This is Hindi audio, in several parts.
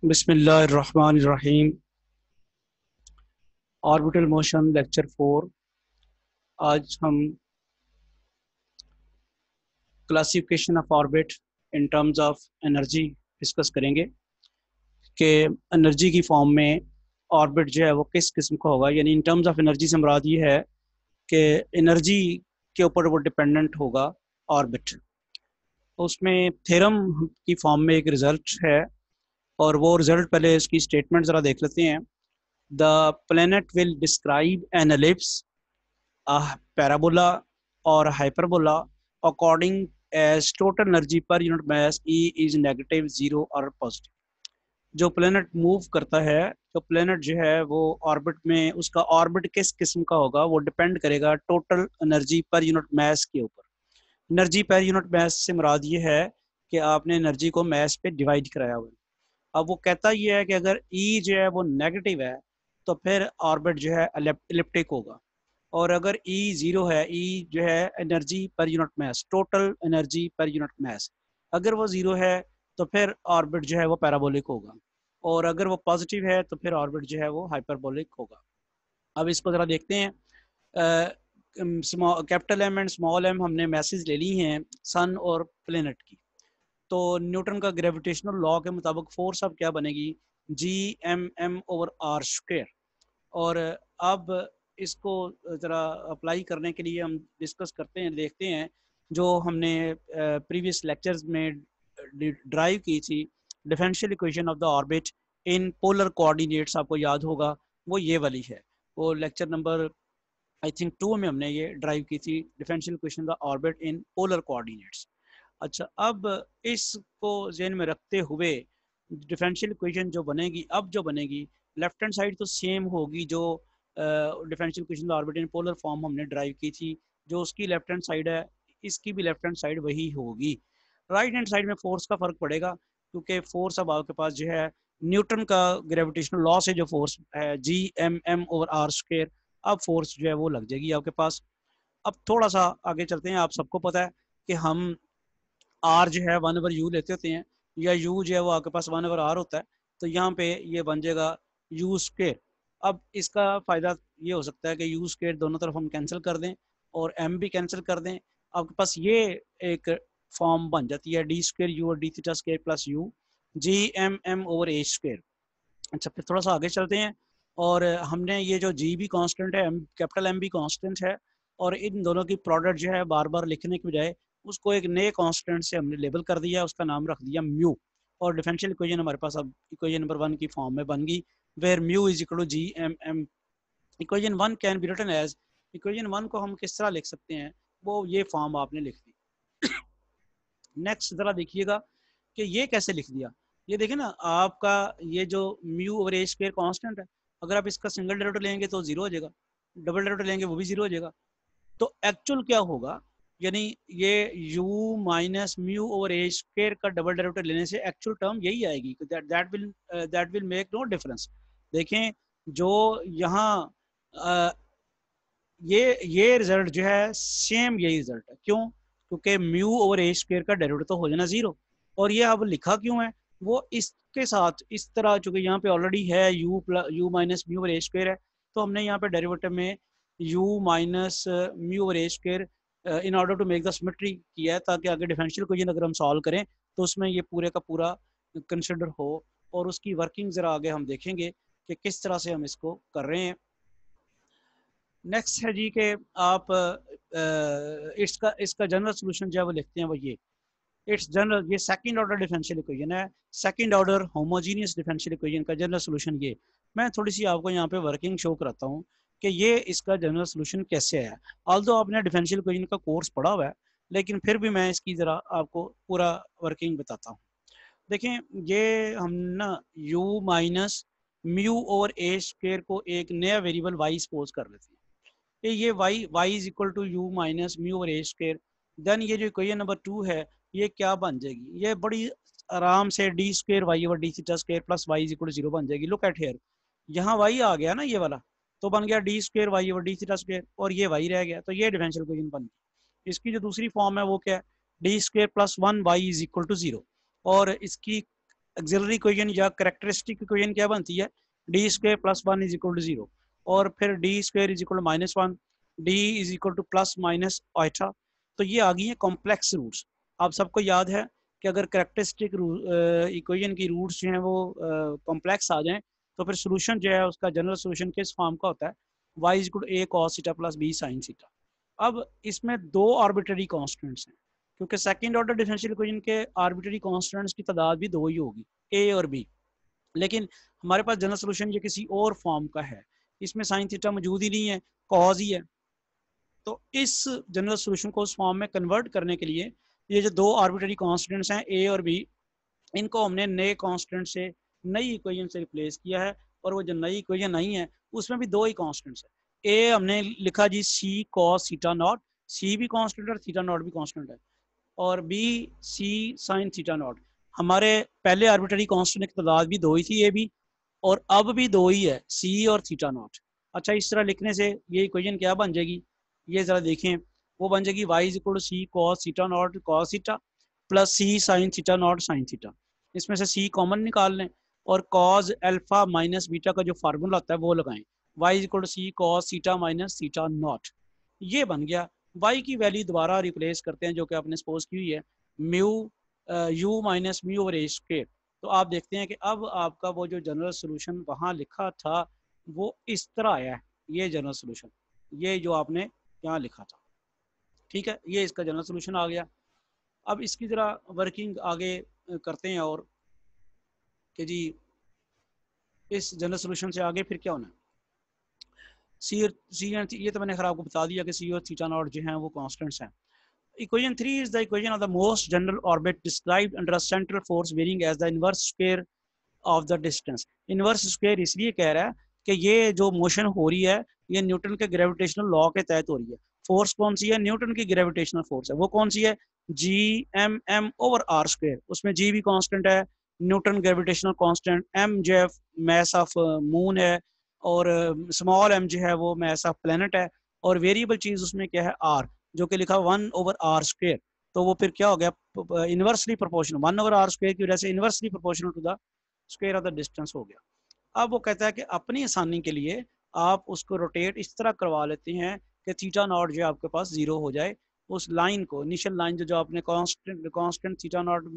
बिस्मिल्लाहिर्रहमानिर्रहीम। Orbital motion lecture 4। आज हम classification of orbit in terms of energy discuss करेंगे कि एनर्जी की फॉर्म में ऑर्बिट जो है वो किस किस्म का होगा। यानी इन टर्म्स ऑफ एनर्जी से मुराद ये है कि एनर्जी के ऊपर वो डिपेंडेंट होगा ऑर्बिट। उसमें थ्योरम की फॉर्म में एक रिजल्ट है और वो रिजल्ट पहले इसकी स्टेटमेंट ज़रा देख लेते हैं। The planet will describe an ellipse, a parabola or hyperbola according as total energy per unit mass E is negative, zero और पॉजिटिव। जो प्लेनेट मूव करता है, जो प्लेनेट जो है वो ऑर्बिट में, उसका ऑर्बिट किस किस्म का होगा वो डिपेंड करेगा टोटल एनर्जी पर यूनिट मास के ऊपर। एनर्जी पर यूनिट मास से मुराद ये है कि आपने एनर्जी को मास पे डिवाइड कराया हुआ है। अब वो कहता ये है कि अगर ई जो है वो नेगेटिव है तो फिर ऑर्बिट जो है एलिप्टिक होगा, और अगर ई जीरो है, ई जो है एनर्जी पर यूनिट मास, टोटल एनर्जी पर यूनिट मास, अगर वो जीरो है तो फिर ऑर्बिट जो है वो पैराबोलिक होगा, और अगर वो पॉजिटिव है तो फिर ऑर्बिट जो है वो हाइपरबोलिक होगा। अब इसको ज़रा देखते हैं। Capital M and small M हमने मैसेज ले ली हैं सन और प्लेनेट की। तो न्यूटन का ग्रेविटेशनल लॉ के मुताबिक फोर्स अब क्या बनेगी, G M M over are square. और अब इसको ज़रा अप्लाई करने के लिए हम डिस्कस करते हैं, देखते हैं जो हमने प्रीवियस लेक्चर्स में ड्राइव की थी, differential equation of the orbit in polar coordinates. आपको याद होगा वो ये वाली है, वो लेक्चर नंबर आई थिंक 2 में हमने ये ड्राइव की थी, differential equation of the orbit in polar coordinates. अच्छा, अब इसको जहन में रखते हुए डिफरेंशियल इक्वेशन जो बनेगी, अब जो बनेगी लेफ्ट हैंड साइड तो सेम होगी जो differential equation orbit in polar form हमने ड्राइव की थी। जो उसकी लेफ्ट हैंड साइड है इसकी भी लेफ्ट हैंड साइड वही होगी। राइट हैंड साइड में फोर्स का फर्क पड़ेगा, क्योंकि फोर्स अब आपके पास जो है न्यूटन का ग्रेविटेशनल लॉ से जो फोर्स है G M M over are square, अब फोर्स जो है वो लग जाएगी आपके पास। अब थोड़ा सा आगे चलते हैं। आप सबको पता है कि हम आर जो है 1/u लेते होते हैं, या u जो है वो आपके पास 1/r होता है, तो यहाँ पे ये बन जाएगा यू स्क्वेयर। अब इसका फ़ायदा ये हो सकता है कि यू स्क्वेयर दोनों तरफ हम कैंसिल कर दें और m भी कैंसिल कर दें। आपके पास ये एक फॉर्म बन जाती है डी स्क्वेयर यू और D theta square plus U G M M over A square. अच्छा, फिर थोड़ा सा आगे चलते हैं, और हमने ये जो जी भी कांस्टेंट है, कैपिटल एम भी कांस्टेंट है, और इन दोनों की प्रोडक्ट जो है बार बार लिखने के बजाय उसको एक नए कांस्टेंट से हमने लेबल कर दिया, उसका नाम रख दिया म्यू। और डिफरेंशियल इक्वेशन हमारे पास अब इक्वेशन नंबर 1 की फॉर्म में बन गई, where mu is equal to G M M. Equation 1 can be written as, equation 1 को हम किस तरह लिख सकते हैं, वो ये फॉर्म आपने लिख दी। नेक्स्ट जरा देखिएगा कि ये कैसे लिख दिया। ये देखें ना, आपका ये जो mu over A square constant है, अगर आप इसका सिंगल डेरिवेटिव लेंगे तो जीरो हो जाएगा, डबल डेरिवेटिव लेंगे वो भी जीरो हो जाएगा। तो एक्चुअल क्या होगा, यानी ये u minus mu over A square का डबल डेरिवेटिव लेने से एक्चुअल टर्म यही आएगी, that will make no difference. देखें जो यहाँ ये रिजल्ट जो है सेम यही रिजल्ट है। क्यों? क्योंकि म्यू ओवर ए स्क्वायर का डेरिवेटिव तो हो जाना जीरो, और ये अब लिखा क्यों है, वो इसके साथ इस तरह, चूंकि यहाँ पे ऑलरेडी है U minus mu over A square है, तो हमने यहाँ पे डेरिवेटिव में U minus mu over A square in order to make the symmetry किया है, ताकि आगे डिफरेंशियल इक्वेशन अगर हम सॉल्व करें तो उसमें ये पूरे का पूरा कंसिडर हो, और उसकी वर्किंग ज़रा आगे हम देखेंगे कि किस तरह से हम इसको कर रहे हैं। नेक्स्ट है जी कि आप इसका इसका जनरल सोल्यूशन जो है वो लिखते हैं, वो ये इट्स जनरल, ये सेकंड ऑर्डर डिफरेंशियल इक्वेशन है, second order homogeneous differential equation का जनरल सोल्यूशन ये। मैं थोड़ी सी आपको यहाँ पे वर्किंग शो कराता हूँ कि ये इसका जनरल सोल्यूशन कैसे है। ऑल्दो आपने डिफरेंशियल इक्वेशन का कोर्स पढ़ा हुआ है, लेकिन फिर भी मैं इसकी ज़रा आपको पूरा वर्किंग बताता हूँ। देखें, ये हम ना u minus mu over A square को एक नया वेरिएबल y सपोज कर लेते हैं कि ये y is equal to U minus mu over A square. Then ये जो इक्वेशन नंबर 2 है ये क्या बन जाएगी, ये बड़ी आराम से D square Y over D theta square plus Y is equal to 0 बन जाएगी। लुक एट हियर, यहाँ y आ गया ना ये वाला, तो बन गया D square Y over D theta square, और ये y रह गया, तो ये डिफरेंशियल इक्वेशन बन गई। इसकी जो दूसरी फॉर्म है वो क्या है, D square plus 1 Y is equal to 0, और इसकी ऑक्सिलरी इक्वेशन या कैरेक्टरिस्टिक इक्वेशन क्या बनती है, D square plus 1 is equal to 0, और फिर D square is equal to -1, D is equal to plus minus iota. तो ये आ गई है कॉम्प्लेक्स रूट्स। आप सबको याद है कि अगर कैरेक्टरिस्टिक इक्वेशन की रूट्स जो हैं वो कॉम्प्लेक्स आ जाएं तो फिर सोल्यूशन जो है उसका जनरल सोल्यूशन किस फॉर्म का होता है, y is equal to a cos theta plus b sin theta. अब इसमें दो आर्बिट्ररी कॉन्स्टेंट्स हैं, क्योंकि सेकंड ऑर्डर डिफरेंशियल इक्वेशन के आर्बिट्ररी कॉन्स्टेंट्स की तादाद भी दो ही होगी, a और b। लेकिन हमारे पास जनरल सोल्यूशन ये किसी और फॉर्म का है, इसमें साइन थीटा मौजूद ही नहीं है, कॉज ही है। तो इस जनरल सोल्यूशन को उस फॉर्म में कन्वर्ट करने के लिए ये जो दो आर्बिट्ररी कॉन्स्टेंट्स हैं a और b, इनको हमने नए कांस्टेंट से, नई इक्वेशन से रिप्लेस किया है। और वो जो नई इक्वेशन नहीं है उसमें भी दो ही कांस्टेंट्स है। ए हमने लिखा जी C cos theta naught, C भी कांस्टेंट है, थीटा नॉट भी कांस्टेंट है, और B C sine theta naught. हमारे पहले आर्बिट्ररी कांस्टेंट की तादाद भी दो ही थी, ए बी, और अब भी दो ही है, सी और थीटा नॉट। अच्छा, इस तरह लिखने से ये इक्वेशन क्या बन जाएगी, ये ज़रा देखें, वो बन जाएगी y is equal to C cos theta naught cos theta plus C sine theta naught sine theta. इसमें से सी कॉमन निकाल लें और कॉज अल्फा माइनस बीटा का जो फार्मूला होता है वो लगाएं, y is equal to C cos theta minus theta naught. ये बन गया। y की वैल्यू दोबारा रिप्लेस करते हैं जो कि आपने सपोज की हुई है, mu u minus mu over A square. तो आप देखते हैं कि अब आपका वो जो जनरल सोल्यूशन वहाँ लिखा था वो इस तरह आया है, ये जनरल सोल्यूशन, ये जो आपने यहाँ लिखा था, ठीक है, ये इसका जनरल सोल्यूशन आ गया। अब इसकी ज़रा वर्किंग आगे करते हैं, और कि जी इस जनरल सोल्यूशन से आगे फिर क्या होना है। सी एंड ये तो मैंने खैर आपको बता दिया कि सी और थीटा नॉट जो हैं वो कांस्टेंट्स हैं। Equation 3 is the equation of the most general orbit described under a central force varying as the inverse square of the distance। Inverse square इसलिए कह रहा है कि ये जो मोशन हो रही है ये न्यूटन के ग्रेविटेशनल लॉ के तहत हो रही है। फोर्स कौन सी है, न्यूटन की ग्रेविटेशनल फोर्स है, वो कौन सी है, G M M over are square. उसमें जी भी कांस्टेंट है, न्यूटन ग्रेविटेशनल कांस्टेंट, एम जो है मैस ऑफ मून है, और स्मॉल एम जो है वो मैस ऑफ प्लेनेट है, और वेरिएबल चीज उसमें क्या है, आर, जो कि लिखा 1 ओवर आर स्क्वायर। तो वो फिर क्या हो गया, inversely proportional, 1 over are square की वजह से inversely proportional to the square of the distance हो गया। अब वो कहता है कि अपनी आसानी के लिए आप उसको रोटेट इस तरह करवा लेते हैं कि थीटा नॉट जो आपके पास जीरो हो जाए। उस लाइन को, इनिशियल लाइन जो आपने constant theta naught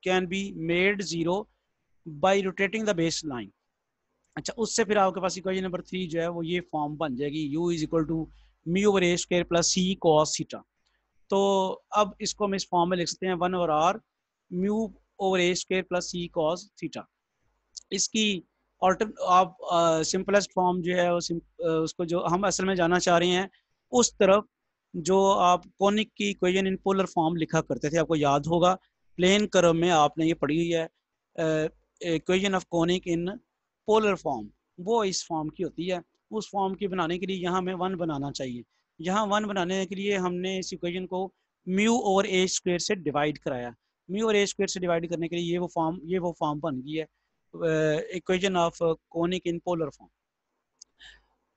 can be made zero by rotating the base line. अच्छा, उससे फिर आपके पास इक्वेशन नंबर 3 जो है वो ये फॉर्म बन जाएगी, u is equal to mu over A square plus C cos theta. तो अब इसको हम इस फॉर्म में लिख सकते हैं 1 over R mu over A square plus C cos theta. इसकी ऑल्टर आप सिंपलेस्ट फॉर्म जो है वो उसको जो हम असल में जाना चाह रहे हैं उस तरफ, जो आप कोनिक की इक्वेशन इन पोलर फॉर्म लिखा करते थे, आपको याद होगा प्लेन कर्व में आपने ये पढ़ी हुई है, equation of conic in polar form, वो इस फॉर्म की होती है। उस फॉर्म की बनाने के लिए यहाँ हमें 1 बनाना चाहिए। यहाँ 1 बनाने के लिए हमने इस इक्वेशन को म्यू ओवर ए स्क्वायर से डिवाइड कराया। म्यू ओवर ए स्क्वायर से डिवाइड करने के लिए ये वो फॉर्म बन गई है, equation of conic in polar form.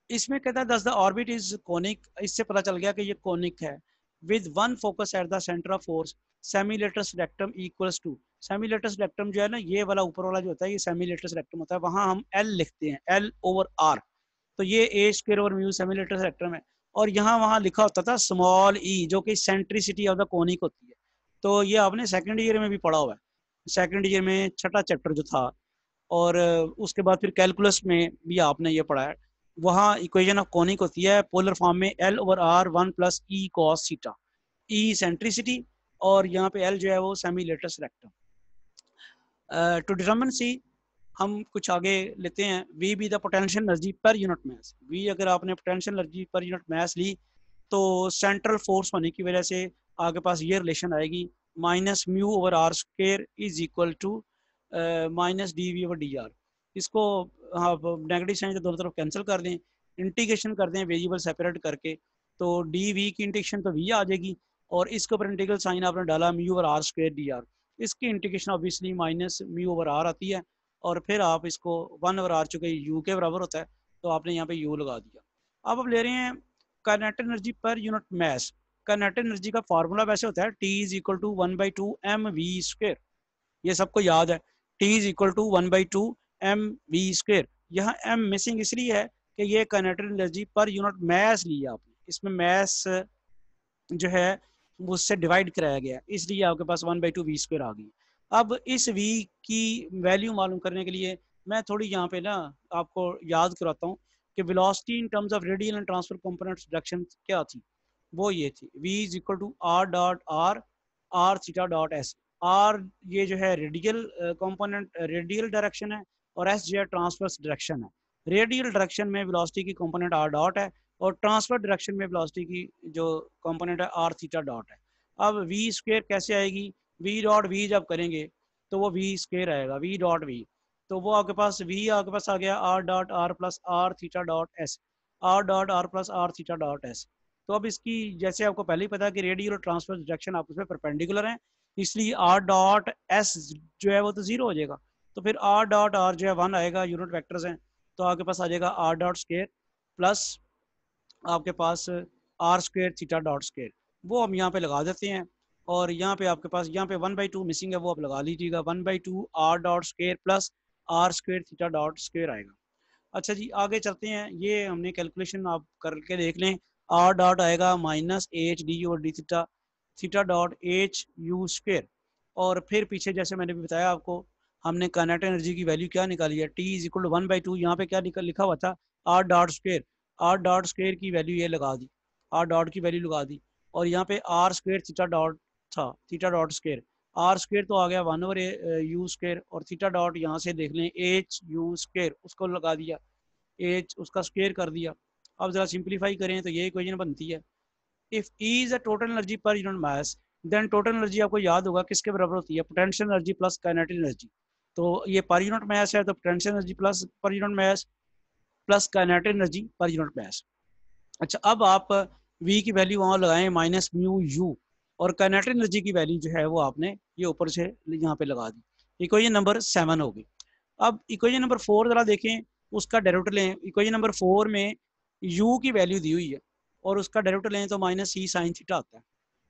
इसमें कहता है दस द ऑर्बिट इज कोनिक, इससे पता चल गया कि ये कोनिक है, with one focus at the centre of force, semi latus rectum equals to, semi latus rectum जो है ना, ये वाला ऊपर वाला जो होता है ये सेमीलेटरस रेक्टम होता है, वहाँ हम एल लिखते हैं, एल ओवर आर। तो ये A square over mu semilatus rectum है, और यहाँ वहाँ लिखा होता था स्मॉल ई, जो कि सेंट्रिसिटी ऑफ द कोनिक होती है। तो ये आपने सेकेंड ईयर में भी पढ़ा हुआ है, सेकेंड ईयर में छठा चैप्टर जो था, और उसके बाद फिर कैलकुलस में भी आपने ये पढ़ा है। वहाँ इक्वेशन ऑफ कोनिक होती है पोलर फॉर्म में l over r 1 plus e cos theta, e eccentricity और यहाँ पे एल जो है वो semi latus rectum. To determine c, हम कुछ आगे लेते हैं, V be the potential energy per unit mass. V अगर आपने potential energy per unit mass ली तो सेंट्रल फोर्स होने की वजह से आपके पास ये रिलेशन आएगी, minus mu over are square is equal to minus D V over D R. इसको आप नेगेटिव साइन दोनों तरफ कैंसिल कर दें, इंटीग्रेशन कर दें वेरिएबल सेपरेट करके, तो डी वी की इंटीग्रेशन तो वी आ जाएगी, और इसके ऊपर इंटीग्रल साइन आपने डाला mu over are square d r, इसकी integration obviously minus mu over r आती है, और फिर आप इसको 1 ओवर आर चुके यू के बराबर होता है तो आपने यहाँ पे यू लगा दिया। अब ले रहे हैं kinetic energy per unit mass. Kinetic energy का फार्मूला वैसे होता है T is equal to 1/2 mv square, ये सबको याद है। T is equal to 1/2 mv²। यहाँ m मिसिंग इसलिए है कि ये kinetic energy per unit mass लिया आपने, इसमें मास जो है वो उससे डिवाइड कराया गया, इसलिए आपके पास 1/2 v² आ गई। अब इस v की वैल्यू मालूम करने के लिए मैं थोड़ी यहाँ पे ना आपको याद कराता हूँ कि velocity in terms of radial and transfer component direction क्या थी। वो ये थी v is equal to r dot r r theta dot s। r ये जो है रेडियल कंपोनेंट, रेडियल डायरेक्शन है, और s जो है ट्रांसवर्स डायरेक्शन है। रेडियल डायरेक्शन में वेलोसिटी की कंपोनेंट r डॉट है, और ट्रांसफर डायरेक्शन में वेलोसिटी की जो कंपोनेंट है r थीटा डॉट है। अब v² कैसे आएगी, v डॉट v जब करेंगे तो वो v² आएगा, v डॉट v। तो वो आपके पास v आपके पास आ गया r dot r plus r theta dot s, r dot r plus r theta dot s। तो अब इसकी जैसे आपको पहले ही पता है कि रेडियल और ट्रांसफर डायरेक्शन आपस में परपेंडिकुलर हैं, इसलिए r डॉट s जो है वो तो जीरो हो जाएगा। तो फिर r डॉट r जो है 1 आएगा, यूनिट वेक्टर्स हैं, तो आपके पास आ जाएगा r डॉट स्क्वायर प्लस आपके पास r² थीटा डॉट स्क्वायर। वो हम यहाँ पे लगा देते हैं, और यहाँ पे आपके पास यहाँ पे 1/2 मिसिंग है, वो आप लगा लीजिएगा, 1/2 r dot square plus r² theta dot square आएगा। अच्छा जी, आगे चलते हैं, ये हमने कैलकुलेशन आप करके देख लें। r डॉट आएगा माइनस एच डी और D theta theta dot H U square. और फिर पीछे जैसे मैंने भी बताया आपको, हमने काइनेटिक एनर्जी की वैल्यू क्या निकाली है, टी इज इक्वल टू 1/2। यहाँ पे क्या लिखा हुआ था, r dot square, r dot square की वैल्यू ये लगा दी, r डॉट की वैल्यू लगा दी, और यहाँ पे r² थीटा डॉट था, थीटा डॉट स्क्वायर, r² तो आ गया 1/u², और थीटा डॉट यहाँ से देख लें एच यू स्क्वायर, उसको लगा दिया, एच उसका स्क्वायर कर दिया। अब जरा सिंप्लीफाई करें तो ये इक्वेशन बनती है, if E is a total energy per unit mass, then total energy आपको याद होगा किसके बराबर होती है, potential energy plus kinetic energy. तो ये पर यूनिट मास है, तो potential energy plus per unit mass plus kinetic energy per unit mass. अच्छा, अब आप V की वैल्यू वहाँ लगाएं माइनस म्यू यू, और काइनेटिक एनर्जी की वैल्यू जो है वो आपने ये ऊपर से यहाँ पे लगा दी। इक्वेशन नंबर 7 होगी। अब इक्वेशन नंबर 4 जरा देखें, उसका डेरिवेटिव लें। इक्वेशन नंबर 4 में u की वैल्यू दी हुई है, और उसका डेरिवेटिव लें तो माइनस सी साइन थीटा आता है,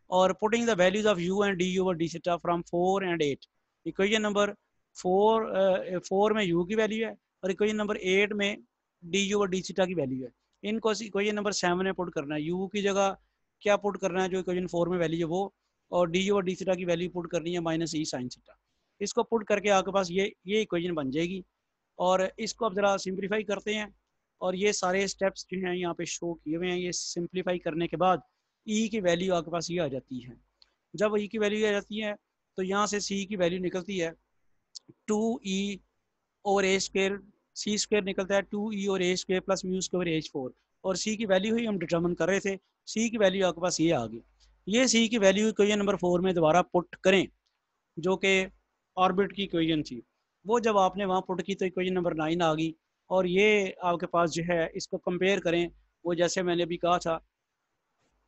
और putting the values of u and D over D theta from 4 and 8। Equation number 4 में u की वैल्यू है, और इक्वेशन नंबर 8 में डी ओवर डी थीटा की वैल्यू है। इनको इक्वेशन नंबर 7 में पुट करना है, u की जगह क्या पुट करना है जो इक्वेशन 4 में वैल्यू है वो, और डी ओवर डी थीटा की वैल्यू पुट करनी है माइनस ई साइन थीटा। इसको पुट करके आपके पास ये इक्वेशन बन जाएगी, और इसको अब ज़रा सिंप्लीफाई करते हैं, और ये सारे स्टेप्स जो हैं यहाँ पे शो किए हुए हैं। ये सिंप्लीफाई करने के बाद ई की वैल्यू आपके पास ये आ जाती है। जब ई की वैल्यू आ जाती है तो यहाँ से सी की वैल्यू निकलती है 2e और ए स्क्र, सी² निकलता है 2e और a² प्लस म्यू² h4, और सी की वैल्यू ही हम डिटर्मिन कर रहे थे। सी की वैल्यू आपके पास ये आ गई। ये सी की वैल्यू इक्वेशन नंबर 4 में दोबारा पुट करें, जो कि ऑर्बिट की इक्वेशन थी, वो जब आपने वहाँ पुट की तो इक्वेशन नंबर 9 आ गई। और ये आपके पास जो है इसको कंपेयर करें, वो जैसे मैंने अभी कहा था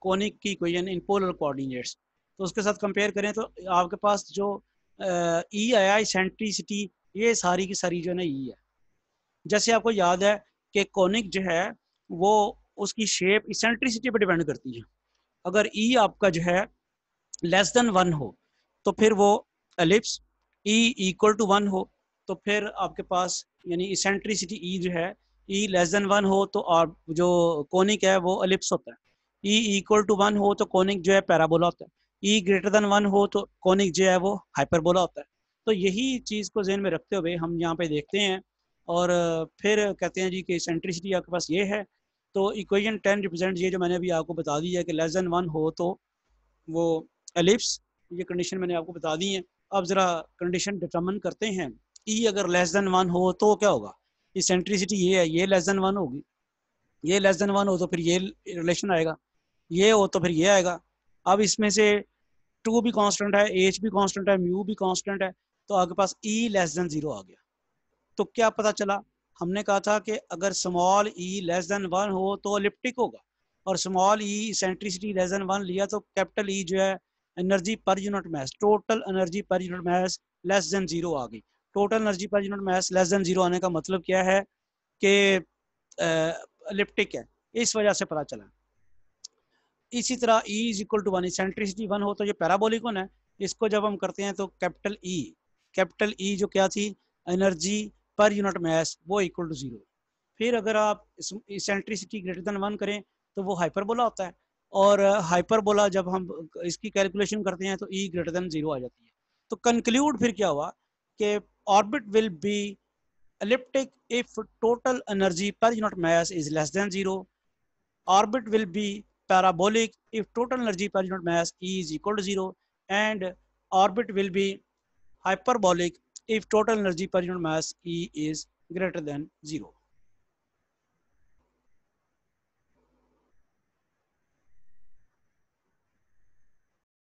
कोनिक की इक्वेशन इन पोलर कोऑर्डिनेट्स, तो उसके साथ कंपेयर करें तो आपके पास जो ई आया इसेंट्रिसिटी, ये सारी की सारी जो है ना ई है। जैसे आपको याद है कि कोनिक जो है वो उसकी शेप इसेंट्रिसिटी पर डिपेंड करती है। अगर ई आपका जो है लेस देन 1 हो तो फिर वो एलिप्स, ई इक्वल टू 1 हो तो फिर आपके पास यानी इसेंट्रिसिटी ई जो है, ई लेस देन 1 हो तो और जो कोनिक है वो एलिप्स होता है। ई इक्वल टू 1 हो तो कोनिक जो है पैराबोला होता है। ई ग्रेटर देन 1 हो तो कोनिक जो है वो हाइपरबोला होता है। तो यही चीज़ को जहन में रखते हुए हम यहाँ पे देखते हैं, और फिर कहते हैं जी कि इसेंट्रिसिटी आपके पास ये है। तो इक्वेशन 10 रिप्रेजेंट ये जो मैंने अभी आपको बता दी है कि लेस देन 1 हो तो वो एलिप्स, ये कंडीशन मैंने आपको बता दी है। अब जरा कंडीशन डिटरमिन करते हैं। ई अगर लेस देन 1 हो तो क्या होगा, इसेंट्रिसिटी ये है, ये लेस देन 1 होगी, ये लेस देन 1 हो तो फिर ये रिलेशन आएगा, ये हो तो फिर ये आएगा। अब इसमें से 2 भी कांस्टेंट है, एच भी कांस्टेंट है, म्यू भी कांस्टेंट है, तो आपके पास ई लेस देन 0 आ गया। तो क्या पता चला, हमने कहा था कि अगर स्मॉल ई लेस देन 1 हो तो एलिप्टिक होगा, और स्मॉल ई इसेंट्रिसिटी लेस देन 1 लिया तो कैपिटल ई जो है एनर्जी पर यूनिट मास, टोटल एनर्जी पर यूनिट मास लेस देन 0 आ गई। टोटल एनर्जी पर यूनिट मास लेस देन 0 आने का मतलब क्या है कि एलिप्टिक है, इस वजह से पता चला। इसी तरह E is equal to 1, eccentricity 1 हो तो ये पैराबोलिक होना है। इसको जब हम करते हैं तो कैपिटल ई कैपिटल ई जो क्या थी, एनर्जी पर यूनिट मास, वो इक्वल टू 0। फिर अगर आप इसेंट्रिसिटी ग्रेटर देन 1 करें तो वो हाइपरबोला होता है, और हाइपरबोला जब हम इसकी कैलकुलेशन करते हैं तो ई ग्रेटर देन 0 आ जाती है। तो कंक्लूड फिर क्या हुआ कि orbit will be elliptic if total energy per unit mass is less than 0. Orbit will be parabolic if total energy per unit mass E is equal to 0. And orbit will be hyperbolic if total energy per unit mass E is greater than 0.